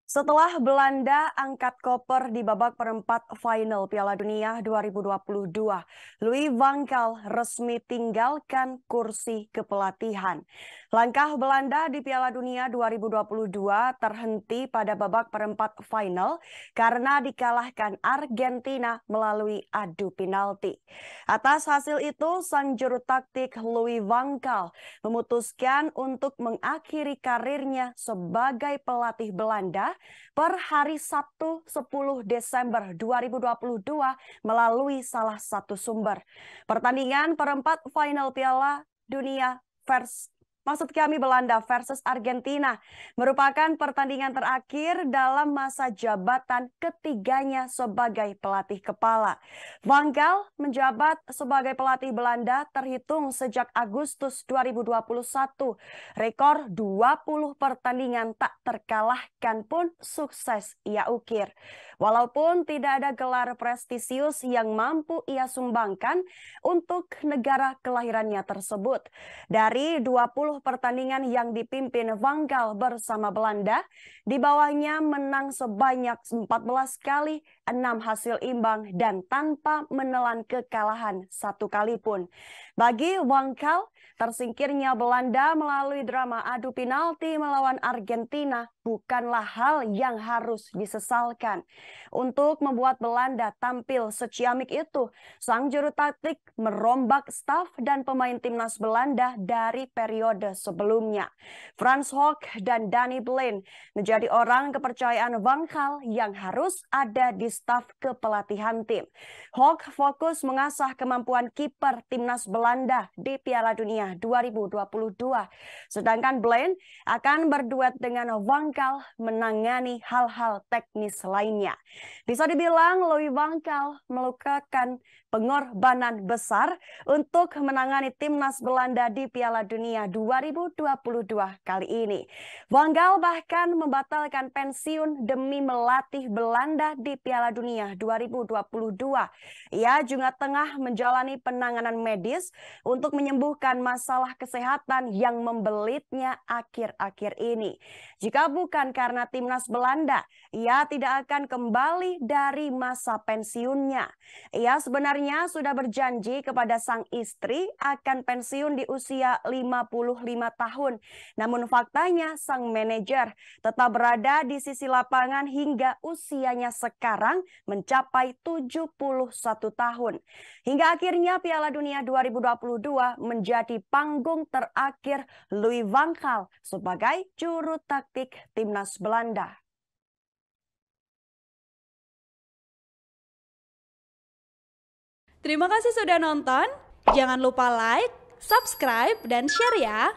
Setelah Belanda angkat koper di babak perempat final Piala Dunia 2022, Louis van Gaal resmi tinggalkan kursi kepelatihan. Langkah Belanda di Piala Dunia 2022 terhenti pada babak perempat final karena dikalahkan Argentina melalui adu penalti. Atas hasil itu, sang juru taktik Louis van Gaal memutuskan untuk mengakhiri karirnya sebagai pelatih Belanda per hari Sabtu 10 Desember 2022 melalui salah satu sumber. Pertandingan perempat final Piala Dunia Belanda versus Argentina merupakan pertandingan terakhir dalam masa jabatan ketiganya sebagai pelatih kepala. Van Gaal menjabat sebagai pelatih Belanda terhitung sejak Agustus 2021. Rekor 20 pertandingan tak terkalahkan pun sukses ia ukir. Walaupun tidak ada gelar prestisius yang mampu ia sumbangkan untuk negara kelahirannya tersebut. Dari 20 pertandingan yang dipimpin Van Gaal bersama Belanda, di bawahnya menang sebanyak 14 kali, 6 hasil imbang, dan tanpa menelan kekalahan satu kali pun. Bagi Van Gaal, tersingkirnya Belanda melalui drama adu penalti melawan Argentina bukanlah hal yang harus disesalkan. Untuk membuat Belanda tampil seciamik itu, sang juru taktik merombak staf dan pemain timnas Belanda dari periode sebelumnya. Frans Hoek dan Danny Blind menjadi orang kepercayaan Van Gaal yang harus ada di staf kepelatihan tim. Hoek fokus mengasah kemampuan kiper timnas Belanda di Piala Dunia 2022. Sedangkan Blind akan berduet dengan Van Gaal menangani hal-hal teknis lainnya. Bisa dibilang Louis van Gaal melakukan pengorbanan besar untuk menangani timnas Belanda di Piala Dunia 2022 kali ini. Van Gaal bahkan membatalkan pensiun demi melatih Belanda di Piala Dunia 2022. Ia juga tengah menjalani penanganan medis untuk menyembuhkan masalah kesehatan yang membelitnya akhir-akhir ini. Jika bukan karena timnas Belanda, ia tidak akan kembali dari masa pensiunnya. Ia sebenarnya sudah berjanji kepada sang istri akan pensiun di usia 55 tahun. Namun faktanya sang manajer tetap berada di sisi lapangan hingga usianya sekarang mencapai 71 tahun. Hingga akhirnya Piala Dunia 2022 menjadi panggung terakhir Louis van Gaal sebagai juru taktik timnas Belanda. Terima kasih sudah nonton. Jangan lupa like, subscribe, dan share ya.